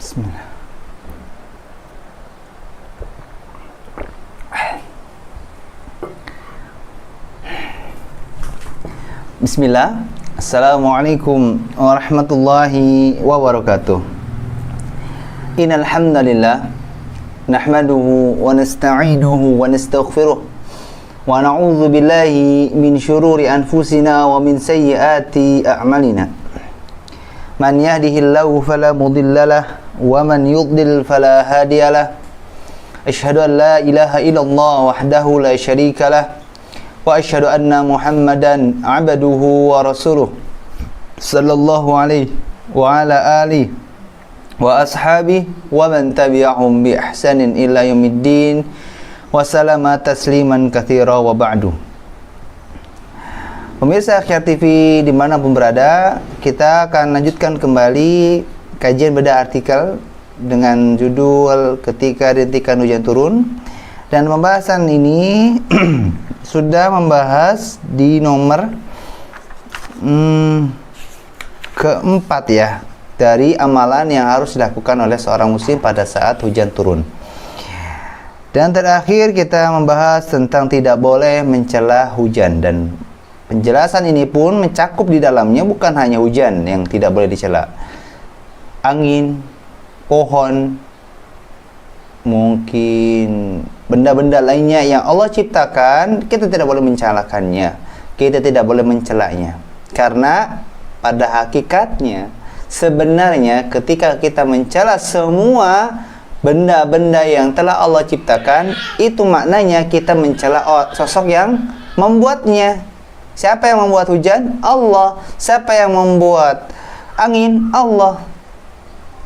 Bismillah. Bismillah. Assalamualaikum warahmatullahi wabarakatuh. Innal hamdalillah nahmaduhu wa nasta'inuhu wa nastaghfiruh wa na'udzu billahi min syururi anfusina wa min sayyiati a'malina. Man yahdihillahu fala mudhillalah wa man yudlil fala hadiyalah. Asyhadu an la ilaha illallah wahdahu la syarikalah wa asyhadu anna Muhammadan abduhu wa rasuluh sallallahu alaihi wa ala alihi wa ashabihi wa man tabi'ahum bi ihsanin ila yaumiddin wa salama tasliman katsira wa ba'du. Pemirsa Akhyar TV dimanapun berada, kita akan lanjutkan kembali kajian bedah artikel dengan judul Ketika Rintikan Hujan Turun. Dan pembahasan ini sudah membahas di nomor keempat ya, dari amalan yang harus dilakukan oleh seorang muslim pada saat hujan turun. Dan terakhir kita membahas tentang tidak boleh mencela hujan, dan penjelasan ini pun mencakup di dalamnya bukan hanya hujan yang tidak boleh dicela. Angin, pohon, mungkin benda-benda lainnya yang Allah ciptakan, kita tidak boleh mencelakannya, kita tidak boleh mencelanya. Karena pada hakikatnya sebenarnya ketika kita mencela semua benda-benda yang telah Allah ciptakan, itu maknanya kita mencela sosok yang membuatnya. Siapa yang membuat hujan? Allah. Siapa yang membuat angin? Allah.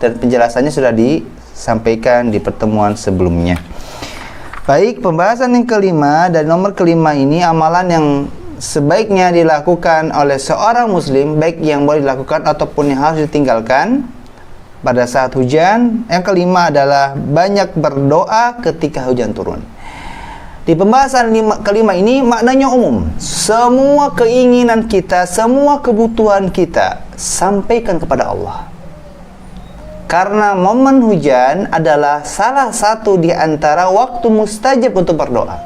Dan penjelasannya sudah disampaikan di pertemuan sebelumnya. Baik, pembahasan yang kelima, dan nomor kelima ini amalan yang sebaiknya dilakukan oleh seorang muslim, baik yang boleh dilakukan ataupun yang harus ditinggalkan pada saat hujan. Yang kelima adalah banyak berdoa ketika hujan turun. Di pembahasan kelima ini maknanya umum. Semua keinginan kita, semua kebutuhan kita sampaikan kepada Allah. Karena momen hujan adalah salah satu di antara waktu mustajab untuk berdoa.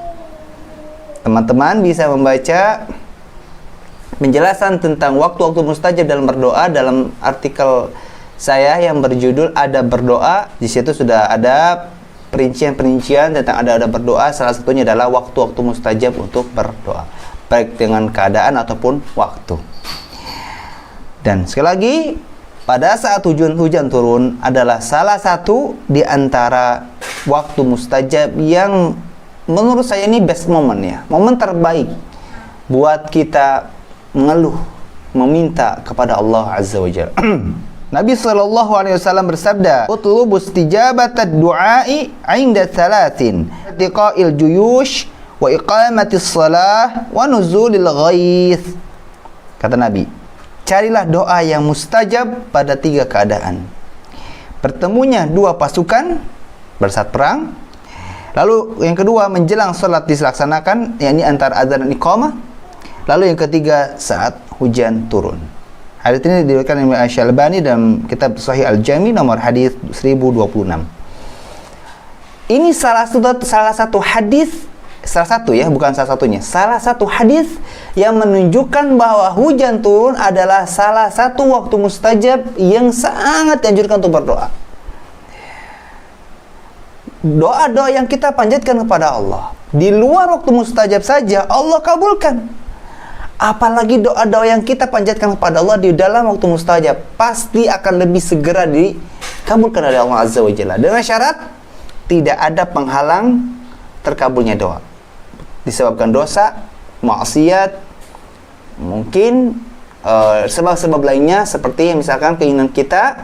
Teman-teman bisa membaca penjelasan tentang waktu-waktu mustajab dalam berdoa dalam artikel saya yang berjudul Adab Berdoa. Di situ sudah ada perincian-perincian tentang adab berdoa. Salah satunya adalah waktu-waktu mustajab untuk berdoa, baik dengan keadaan ataupun waktu. Dan sekali lagi, pada saat hujan turun adalah salah satu di antara waktu mustajab yang menurut saya ini best moment ya, momen terbaik buat kita mengeluh, meminta kepada Allah Azza wa Jalla. Nabi sallallahu alaihi wasallam bersabda, "Utlubu istijabatad du'ai 'inda thalathin, tiqa'il juyush wa iqamatis shalah wa nuzulil ghaith." Kata Nabi, carilah doa yang mustajab pada tiga keadaan: bertemunya dua pasukan bersaat perang, lalu yang kedua menjelang salat dilaksanakan, yakni antara azan dan iqamah, lalu yang ketiga saat hujan turun. Hadis ini diriwayatkan oleh Asy-Syalbani dalam kitab Sahih Al-Jami nomor hadis 1026. Ini salah satu hadis, salah satu ya, bukan salah satunya, salah satu hadis yang menunjukkan bahwa hujan turun adalah salah satu waktu mustajab yang sangat dianjurkan untuk berdoa. Doa-doa yang kita panjatkan kepada Allah di luar waktu mustajab saja Allah kabulkan. Apalagi doa-doa yang kita panjatkan kepada Allah di dalam waktu mustajab, pasti akan lebih segera dikabulkan oleh Allah Azza wa Jalla, dengan syarat tidak ada penghalang terkabulnya doa, disebabkan dosa, maksiat, mungkin sebab-sebab lainnya, seperti misalkan keinginan kita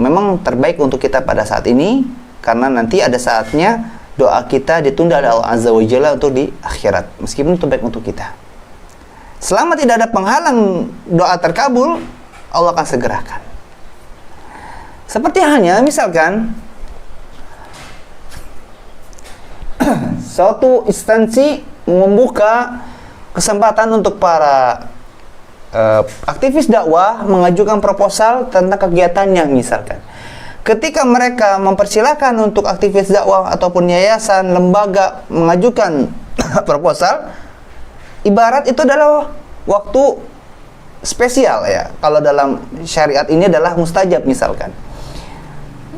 memang terbaik untuk kita pada saat ini, karena nanti ada saatnya doa kita ditunda oleh Allah Azza wa Jalla untuk di akhirat, meskipun itu baik untuk kita. Selama tidak ada penghalang doa terkabul, Allah akan segerakan. Seperti halnya misalkan suatu instansi membuka kesempatan untuk para aktivis dakwah mengajukan proposal tentang kegiatannya misalkan. ketika mereka mempersilahkan untuk aktivis dakwah ataupun yayasan, lembaga mengajukan proposal, ibarat itu adalah waktu spesial ya. Kalau dalam syariat ini adalah mustajab misalkan.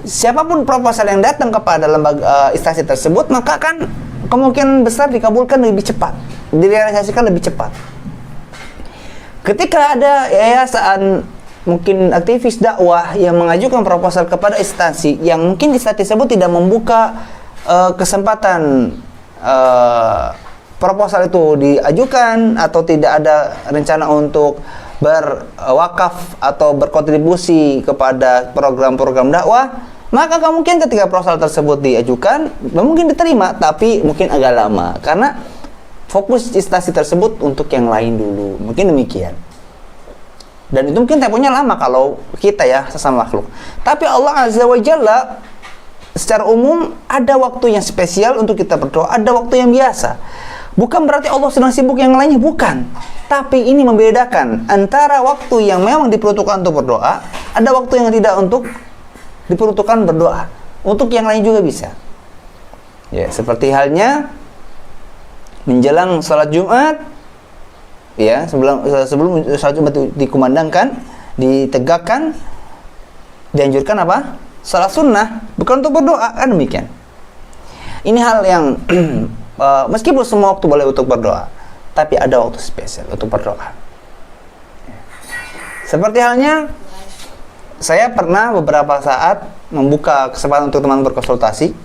Siapapun proposal yang datang kepada lembaga instansi tersebut, maka kan kemungkinan besar dikabulkan lebih cepat, direalisasikan lebih cepat. Ketika ada yayasan, mungkin aktivis dakwah yang mengajukan proposal kepada instansi yang mungkin instansi tersebut tidak membuka kesempatan proposal itu diajukan atau tidak ada rencana untuk berwakaf atau berkontribusi kepada program-program dakwah, maka mungkin ketika proposal tersebut diajukan mungkin diterima, tapi mungkin agak lama karena fokus instansi tersebut untuk yang lain dulu, mungkin demikian. Dan itu mungkin temponya lama kalau kita ya sesama makhluk. Tapi Allah Azza wa Jalla secara umum ada waktu yang spesial untuk kita berdoa, ada waktu yang biasa. Bukan berarti Allah sedang sibuk yang lainnya, bukan. Tapi ini membedakan antara waktu yang memang diperuntukkan untuk berdoa, ada waktu yang tidak untuk diperuntukkan berdoa. Untuk yang lain juga bisa. Ya, seperti halnya menjelang salat Jumat, ya, sebelum salat Jumat dikumandangkan, ditegakkan, dianjurkan apa? Salat sunnah, bukan untuk berdoa, kan demikian. Ini hal yang meskipun semua waktu boleh untuk berdoa, tapi ada waktu spesial untuk berdoa. Seperti halnya saya pernah beberapa saat membuka kesempatan untuk teman berkonsultasi.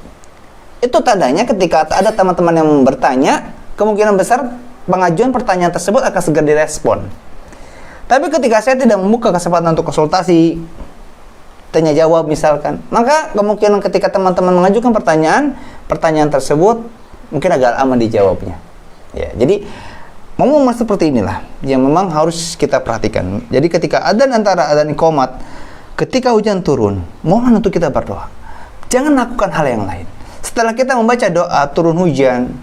Itu tandanya ketika ada teman-teman yang bertanya, kemungkinan besar pengajuan pertanyaan tersebut akan segera direspon. Tapi ketika saya tidak membuka kesempatan untuk konsultasi, tanya jawab misalkan, maka kemungkinan ketika teman-teman mengajukan pertanyaan tersebut mungkin agak lama dijawabnya. Ya, jadi momen seperti inilah yang memang harus kita perhatikan. Jadi ketika antara adzan iqamat, ketika hujan turun, mohon untuk kita berdoa. Jangan lakukan hal yang lain. Setelah kita membaca doa turun hujan,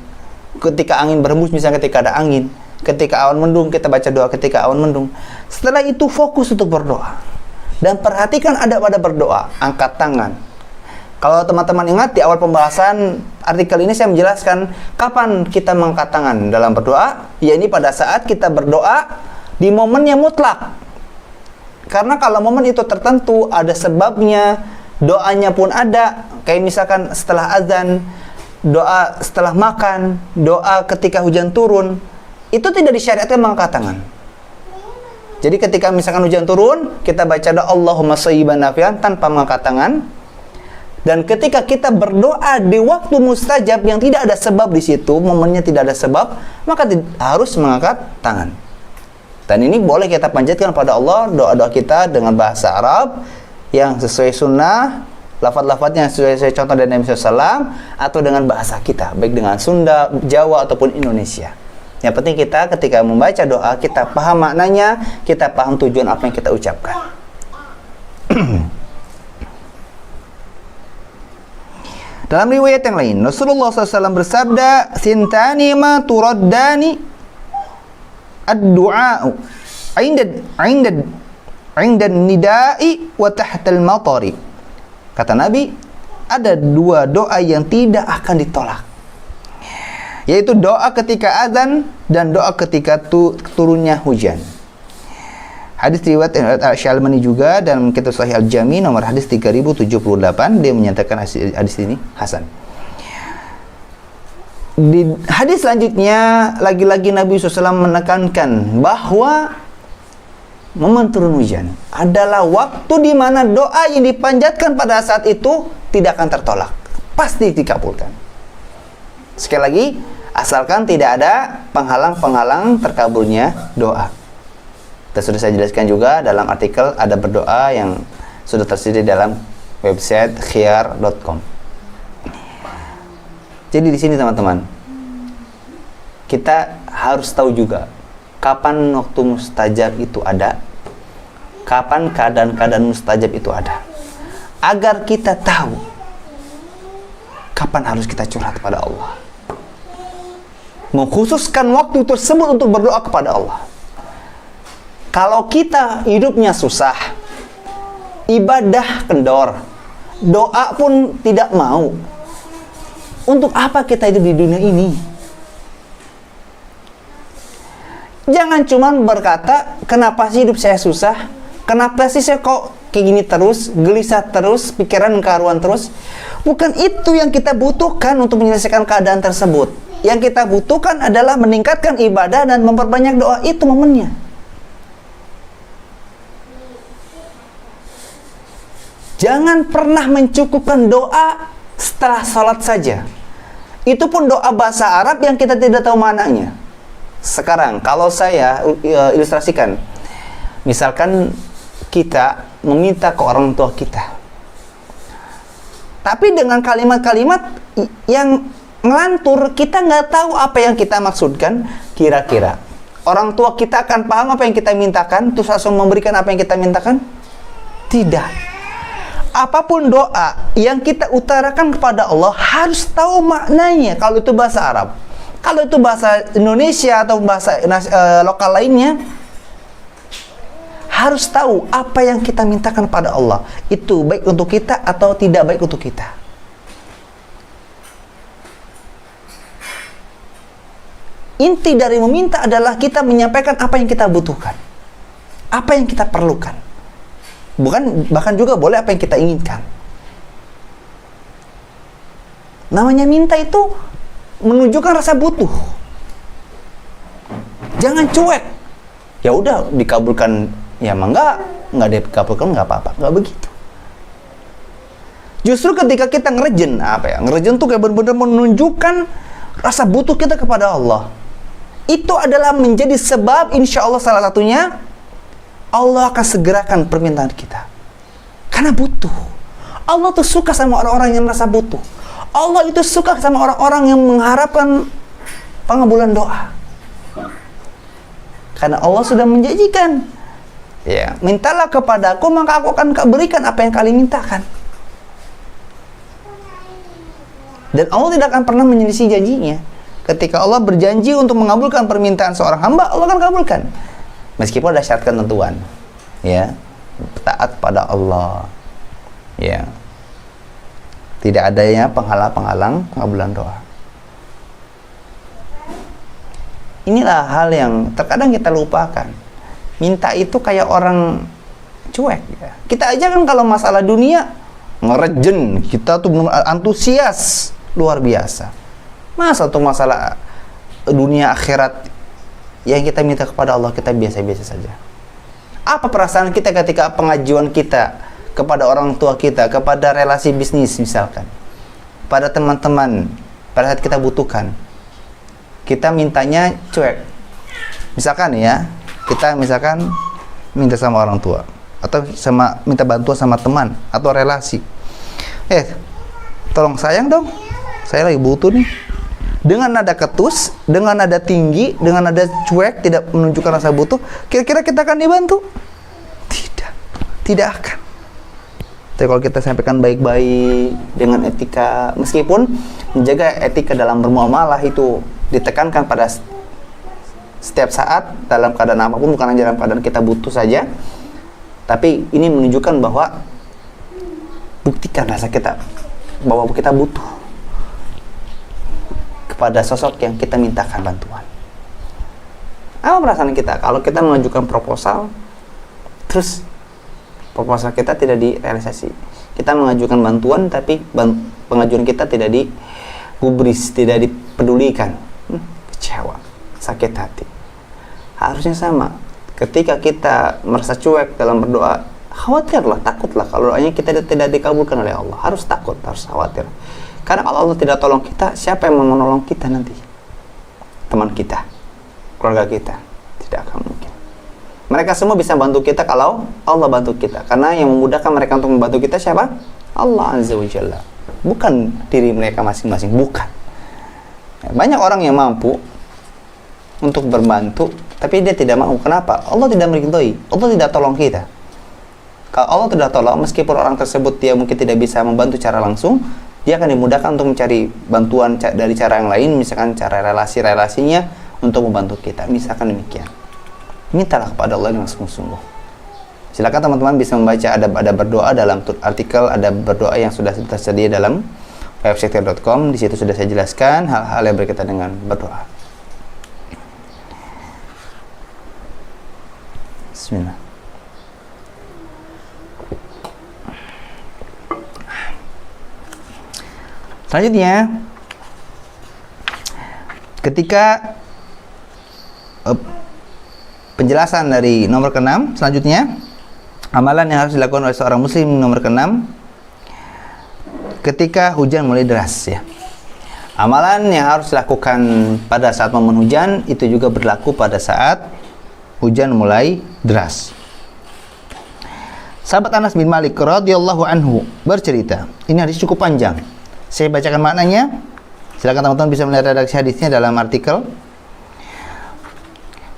ketika angin berhembus, misalnya ketika ada angin, ketika awan mendung, kita baca doa ketika awan mendung. Setelah itu fokus untuk berdoa. Dan perhatikan adab pada berdoa, angkat tangan. Kalau teman-teman ingat di awal pembahasan artikel ini saya menjelaskan kapan kita mengangkat tangan dalam berdoa, yaitu pada saat kita berdoa di momen yang mutlak. Karena kalau momen itu tertentu, ada sebabnya, doanya pun ada, kayak misalkan setelah azan, doa setelah makan, doa ketika hujan turun, itu tidak disyariatkan mengangkat tangan. Jadi ketika misalkan hujan turun, kita baca doa Allahumma shayyiban nafi'an tanpa mengangkat tangan. Dan ketika kita berdoa di waktu mustajab yang tidak ada sebab di situ, momennya tidak ada sebab, maka harus mengangkat tangan. Dan ini boleh kita panjatkan pada Allah doa-doa kita dengan bahasa Arab yang sesuai sunnah, lafaz-lafaznya sesuai contoh dari Nabi SAW, atau dengan bahasa kita, baik dengan Sunda, Jawa ataupun Indonesia. Yang penting kita ketika membaca doa, kita paham maknanya, kita paham tujuan apa yang kita ucapkan. Dalam riwayat yang lain, Rasulullah SAW bersabda, "Sintani ma turaddani ad-du'a'u 'inda nida'i wa tahta al-matari." Kata Nabi, ada dua doa yang tidak akan ditolak, yaitu doa ketika azan dan doa ketika turunnya hujan. Hadis riwayat Al-Syalmani juga dalam kitab Sahih Al-Jami nomor hadis 3078, dia menyatakan hadis ini hasan. Di hadis selanjutnya lagi-lagi Nabi SAW menekankan bahwa momen turun hujan adalah waktu di mana doa yang dipanjatkan pada saat itu tidak akan tertolak, pasti dikabulkan. Sekali lagi, asalkan tidak ada penghalang-penghalang terkabulnya doa. Dan sudah saya jelaskan juga dalam artikel ada berdoa yang sudah tersedia dalam website khiyar.com. Jadi di sini teman-teman, kita harus tahu juga kapan waktu mustajab itu ada, kapan keadaan-keadaan mustajab itu ada, agar kita tahu kapan harus kita curhat kepada Allah, mengkhususkan waktu tersebut untuk berdoa kepada Allah. Kalau kita hidupnya susah, ibadah kendor, doa pun tidak mau. Untuk apa kita hidup di dunia ini? Jangan cuman berkata, kenapa sih hidup saya susah? Kenapa sih saya kok kayak gini terus, gelisah terus, pikiran karuan terus? Bukan itu yang kita butuhkan untuk menyelesaikan keadaan tersebut. Yang kita butuhkan adalah meningkatkan ibadah dan memperbanyak doa. Itu momennya. Jangan pernah mencukupkan doa setelah sholat saja. Itu pun doa bahasa Arab yang kita tidak tahu maknanya. Sekarang, kalau saya ilustrasikan, misalkan kita meminta ke orang tua kita, tapi dengan kalimat-kalimat yang ngelantur, kita nggak tahu apa yang kita maksudkan. Kira-kira orang tua kita akan paham apa yang kita mintakan, terus langsung memberikan apa yang kita mintakan? Tidak. Apapun doa yang kita utarakan kepada Allah harus tahu maknanya. Kalau itu bahasa Arab, kalau itu bahasa Indonesia atau bahasa lokal lainnya, harus tahu apa yang kita mintakan pada Allah itu baik untuk kita atau tidak baik untuk kita. Inti dari meminta adalah kita menyampaikan apa yang kita butuhkan, apa yang kita perlukan. Bahkan juga boleh apa yang kita inginkan. Namanya minta itu menunjukkan rasa butuh. Jangan cuek. Ya udah dikabulkan, ya enggak dikabulkan enggak apa-apa, enggak begitu. Justru ketika kita ngerejen, ngerejen tuh kayak benar-benar menunjukkan rasa butuh kita kepada Allah. Itu adalah menjadi sebab, insya Allah salah satunya, Allah akan segerakan permintaan kita. Karena butuh. Allah tuh suka sama orang-orang yang merasa butuh. Allah itu suka sama orang-orang yang mengharapkan pengabulan doa. Karena Allah sudah menjanjikan, ya, mintalah kepadaku maka aku akan berikan apa yang kalian mintakan. Dan Allah tidak akan pernah menyelisih janjinya. Ketika Allah berjanji untuk mengabulkan permintaan seorang hamba, Allah akan kabulkan. Meskipun ada syarat ketentuan, ya, taat pada Allah, ya, tidak adanya penghalang-penghalang pengabulan doa. Inilah hal yang terkadang kita lupakan. Minta itu kayak orang cuek, ya. Kita aja kan kalau masalah dunia ngerejen, kita tuh antusias luar biasa. Masa tuh masalah dunia akhirat yang kita minta kepada Allah kita biasa-biasa saja. Apa perasaan kita ketika pengajuan kita kepada orang tua kita, kepada relasi bisnis misalkan, pada teman-teman, pada saat kita butuhkan, kita mintanya cuek. Misalkan ya, kita misalkan minta sama orang tua, atau minta bantuan sama teman atau relasi. Tolong sayang dong, saya lagi butuh nih. Dengan nada ketus, dengan nada tinggi, dengan nada cuek, tidak menunjukkan rasa butuh, kira-kira kita akan dibantu? Tidak akan. Tapi kalau kita sampaikan baik-baik, dengan etika, meskipun menjaga etika dalam bermuamalah itu ditekankan pada setiap saat, dalam keadaan apapun, bukan hanya dalam keadaan kita butuh saja, tapi ini menunjukkan bahwa buktikan rasa kita, bahwa kita butuh pada sosok yang kita mintakan bantuan. Apa perasaan kita kalau kita mengajukan proposal, terus proposal kita tidak direalisasi? Kita mengajukan bantuan, tapi pengajuan kita tidak digubris, tidak dipedulikan. Kecewa, sakit hati. Harusnya sama. Ketika kita merasa cuek dalam berdoa, khawatirlah, takutlah kalau doanya kita tidak dikabulkan oleh Allah. Harus takut, harus khawatir. Karena kalau Allah tidak tolong kita, siapa yang mau menolong kita nanti? Teman kita, keluarga kita, tidak akan mungkin. Mereka semua bisa bantu kita kalau Allah bantu kita. Karena yang memudahkan mereka untuk membantu kita siapa? Allah Azza wa Jalla. Bukan diri mereka masing-masing, bukan. Banyak orang yang mampu untuk berbantu, tapi dia tidak mau. Kenapa? Allah tidak meridhoi, Allah tidak tolong kita. Kalau Allah tidak tolong, meskipun orang tersebut dia mungkin tidak bisa membantu secara langsung, dia akan dimudahkan untuk mencari bantuan dari cara yang lain, misalkan cara relasi-relasinya untuk membantu kita. Misalkan demikian. Mintalah kepada Allah dengan sungguh-sungguh. Silakan teman-teman bisa membaca adab-adab berdoa dalam artikel adab berdoa yang sudah tersedia dalam website.com. Di situ sudah saya jelaskan hal-hal yang berkaitan dengan berdoa. Bismillah. Selanjutnya, ketika penjelasan dari nomor ke-6, selanjutnya amalan yang harus dilakukan oleh seorang muslim nomor ke-6 ketika hujan mulai deras ya. Amalan yang harus dilakukan pada saat momen hujan itu juga berlaku pada saat hujan mulai deras. Sahabat Anas bin Malik radhiyallahu anhu bercerita, ini hadis cukup panjang. Saya bacakan maknanya. Silakan teman-teman bisa melihat redaksi hadisnya dalam artikel.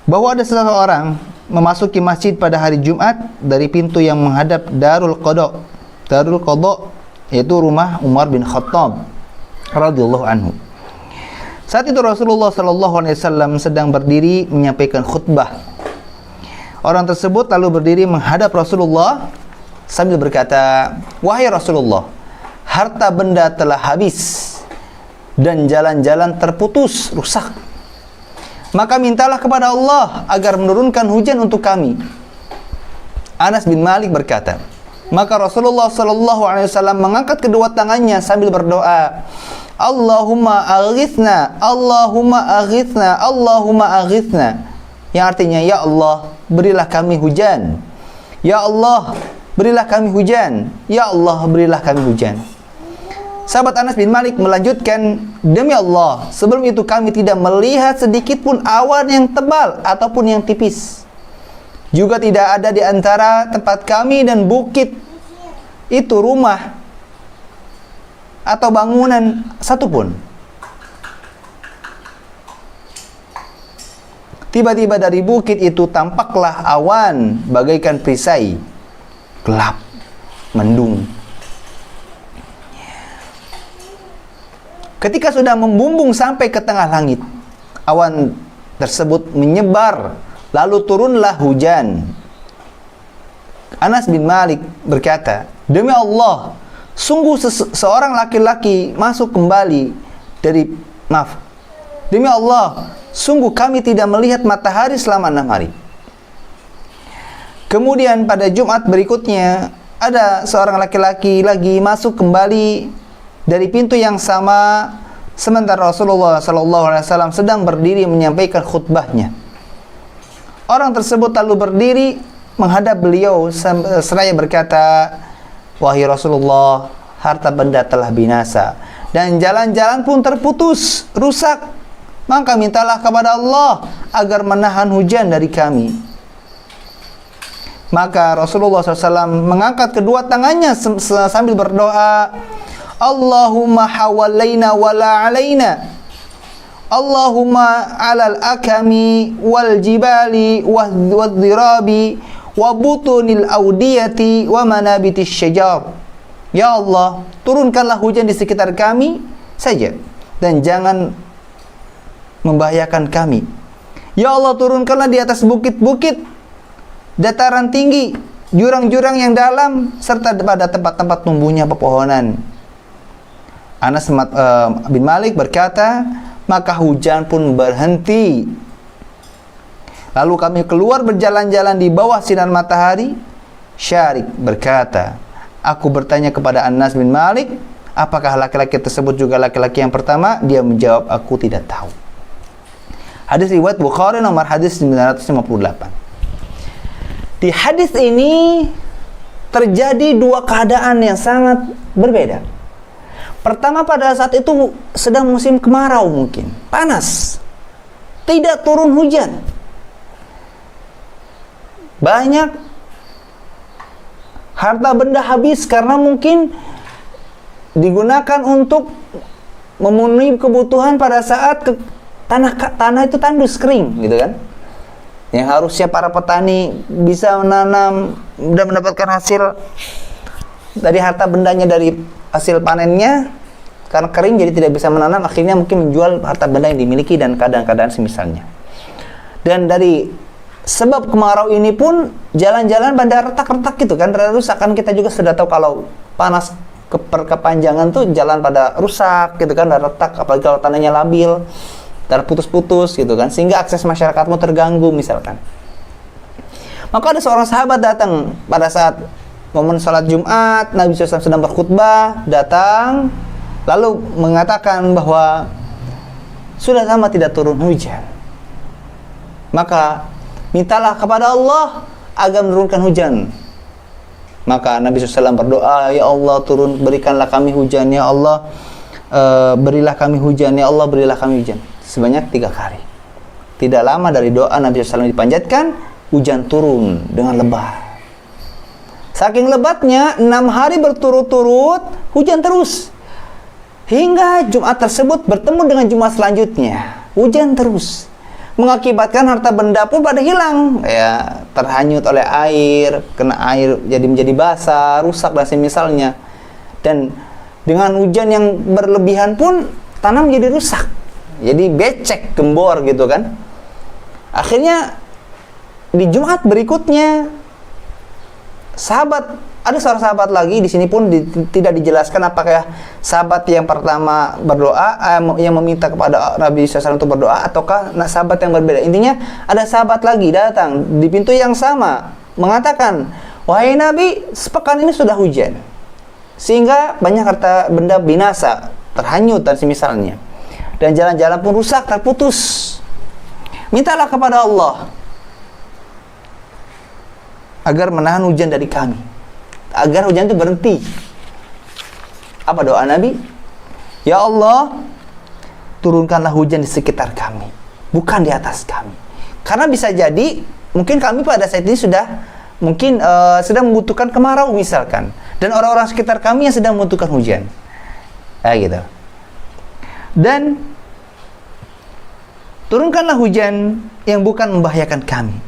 Bahwa ada seseorang memasuki masjid pada hari Jumat dari pintu yang menghadap Darul Qadha. Darul Qadha yaitu rumah Umar bin Khattab radhiyallahu anhu. Saat itu Rasulullah sallallahu alaihi wasallam sedang berdiri menyampaikan khutbah. Orang tersebut lalu berdiri menghadap Rasulullah sambil berkata, "Wahai Rasulullah, harta benda telah habis dan jalan-jalan terputus, rusak. Maka mintalah kepada Allah agar menurunkan hujan untuk kami." Anas bin Malik berkata, maka Rasulullah sallallahu alaihi wasallam mengangkat kedua tangannya sambil berdoa, "Allahumma aghithna, Allahumma aghithna, Allahumma aghithna." Yang artinya, ya Allah, berilah kami hujan. Ya Allah, berilah kami hujan. Ya Allah, berilah kami hujan. Sahabat Anas bin Malik melanjutkan, demi Allah, sebelum itu kami tidak melihat sedikit pun awan yang tebal ataupun yang tipis. Juga tidak ada di antara tempat kami dan bukit itu rumah atau bangunan satupun. Tiba-tiba dari bukit itu tampaklah awan bagaikan perisai, gelap, mendung. Ketika sudah membumbung sampai ke tengah langit, awan tersebut menyebar, lalu turunlah hujan. Anas bin Malik berkata, demi Allah, sungguh seorang laki-laki masuk kembali dari demi Allah, sungguh kami tidak melihat matahari selama 6 hari. Kemudian pada Jumat berikutnya, ada seorang laki-laki lagi masuk kembali dari pintu yang sama, sementara Rasulullah SAW sedang berdiri menyampaikan khutbahnya. Orang tersebut lalu berdiri menghadap beliau seraya berkata, wahai Rasulullah, harta benda telah binasa dan jalan-jalan pun terputus, rusak. Maka mintalah kepada Allah agar menahan hujan dari kami. Maka Rasulullah SAW mengangkat kedua tangannya sambil berdoa, Allahumma hawalaina wala alaina, Allahumma alal akami wal jibali wadh-dhirabi wa butunil audiyati wa manabitis syajar. Ya Allah, turunkanlah hujan di sekitar kami saja dan jangan membahayakan kami. Ya Allah, turunkanlah di atas bukit-bukit, dataran tinggi, jurang-jurang yang dalam, serta pada tempat-tempat tumbuhnya pepohonan. Anas bin Malik berkata, maka hujan pun berhenti. Lalu kami keluar berjalan-jalan di bawah sinar matahari. Syarik berkata, aku bertanya kepada Anas bin Malik, apakah laki-laki tersebut juga laki-laki yang pertama? Dia menjawab, aku tidak tahu. Hadis riwayat Bukhari nomor hadis 958. Di hadis ini terjadi dua keadaan yang sangat berbeda. Pertama, pada saat itu sedang musim kemarau, mungkin panas, tidak turun hujan, banyak harta benda habis karena mungkin digunakan untuk memenuhi kebutuhan pada saat tanah itu tandus, kering, gitu kan? Yang harusnya para petani bisa menanam dan mendapatkan hasil dari harta bendanya dari hasil panennya, karena kering jadi tidak bisa menanam, akhirnya mungkin menjual harta benda yang dimiliki dan keadaan-keadaan semisalnya. Dan dari sebab kemarau ini pun jalan-jalan pada retak-retak gitu kan, rusak kan. Kita juga sudah tahu kalau panas berkepanjangan tuh jalan pada rusak gitu kan, pada retak, apalagi kalau tanahnya labil, terputus-putus gitu kan, sehingga akses masyarakatmu terganggu misalkan. Maka ada seorang sahabat datang pada saat momen sholat Jumat, Nabi SAW sedang berkhutbah, datang lalu mengatakan bahwa sudah lama tidak turun hujan, maka mintalah kepada Allah agar menurunkan hujan. Maka Nabi SAW berdoa, ya Allah berikanlah kami hujan, ya Allah berilah kami hujan, ya Allah berilah kami hujan, sebanyak 3 kali. Tidak lama dari doa Nabi SAW dipanjatkan, hujan turun dengan lebat. Saking lebatnya 6 hari berturut-turut hujan terus, hingga Jumat tersebut bertemu dengan Jumat selanjutnya, hujan terus, mengakibatkan harta benda pun pada hilang, ya, terhanyut oleh air, kena air jadi menjadi basah, rusak dan semisalnya. Dan dengan hujan yang berlebihan pun tanah menjadi rusak, jadi becek, gembor gitu kan. Akhirnya di Jumat berikutnya ada seorang sahabat lagi, di sini pun tidak dijelaskan apakah sahabat yang pertama berdoa yang meminta kepada Nabi SAW untuk berdoa, ataukah sahabat yang berbeda. Intinya ada sahabat lagi datang di pintu yang sama mengatakan, wahai Nabi, sepekan ini sudah hujan sehingga banyak harta benda binasa, terhanyut dan semisalnya, dan jalan-jalan pun rusak, terputus. Mintalah kepada Allah agar menahan hujan dari kami, agar hujan itu berhenti. Apa doa Nabi? Ya Allah, turunkanlah hujan di sekitar kami, bukan di atas kami. Karena bisa jadi mungkin kami pada saat ini sedang membutuhkan kemarau misalkan, dan orang-orang sekitar kami yang sedang membutuhkan hujan. Gitu. Dan turunkanlah hujan yang bukan membahayakan kami.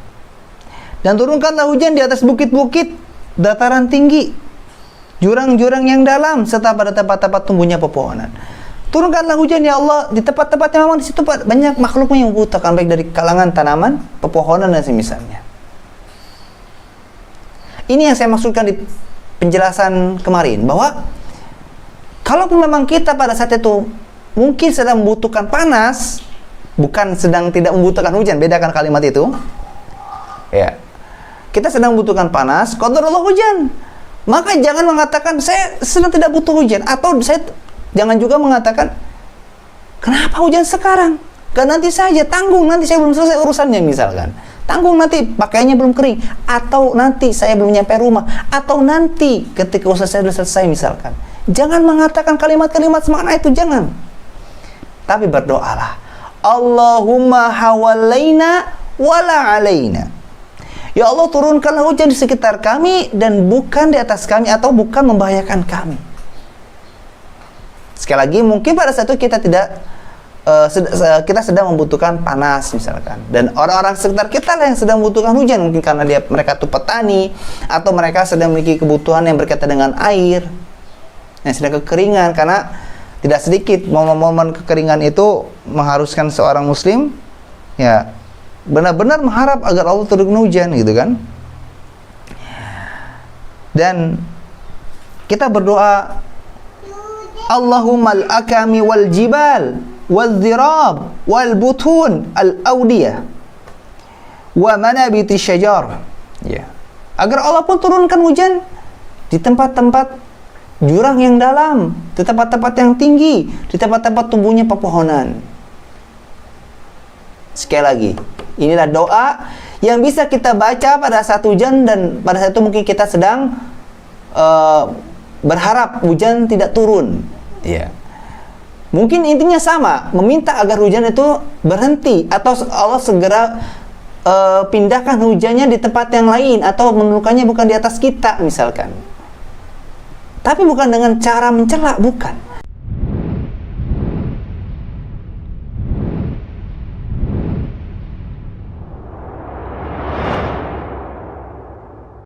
Dan turunkanlah hujan di atas bukit-bukit, dataran tinggi, jurang-jurang yang dalam, serta pada tempat-tempat tumbuhnya pepohonan. Turunkanlah hujan ya Allah di tempat-tempat yang memang di situ banyak makhlukmu yang membutuhkan, baik dari kalangan tanaman, pepohonan dan semisalnya. Ini yang saya maksudkan di penjelasan kemarin, bahwa kalaupun memang kita pada saat itu mungkin sedang membutuhkan panas, bukan sedang tidak membutuhkan hujan, bedakan kalimat itu. Ya. Kita sedang membutuhkan panas, qadarullah hujan. Maka jangan mengatakan saya sedang tidak butuh hujan, atau jangan juga mengatakan kenapa hujan sekarang? Kan nanti saja, tanggung, nanti saya belum selesai urusannya misalkan. Tanggung, nanti pakaiannya belum kering, atau nanti saya belum nyampe rumah, atau nanti ketika usaha saya sudah selesai misalkan. Jangan mengatakan kalimat-kalimat semacam itu, jangan. Tapi berdoalah, Allahumma hawalaina wala alaina. Ya Allah, turunkanlah hujan di sekitar kami dan bukan di atas kami, atau bukan membahayakan kami. Sekali lagi, mungkin pada saat itu kita sedang membutuhkan panas misalkan, dan orang-orang sekitar kita lah yang sedang membutuhkan hujan, mungkin karena mereka itu petani, atau mereka sedang memiliki kebutuhan yang berkaitan dengan air, yang sedang kekeringan. Karena tidak sedikit momen-momen kekeringan itu mengharuskan seorang muslim ya benar-benar mengharap agar Allah turunkan hujan gitu kan. Dan kita berdoa, Allahumma al-akami wal jibal wal dhirab wal butun al-awdiyah wa manabiti syajar, ya, agar Allah pun turunkan hujan di tempat-tempat jurang yang dalam, di tempat-tempat yang tinggi, di tempat-tempat tumbuhnya pepohonan. Sekali lagi, inilah doa yang bisa kita baca pada saat hujan, dan pada saat itu mungkin kita sedang berharap hujan tidak turun. Ya. Mungkin intinya sama, meminta agar hujan itu berhenti, atau Allah segera pindahkan hujannya di tempat yang lain, atau menurunkannya bukan di atas kita misalkan. Tapi bukan dengan cara mencela, bukan.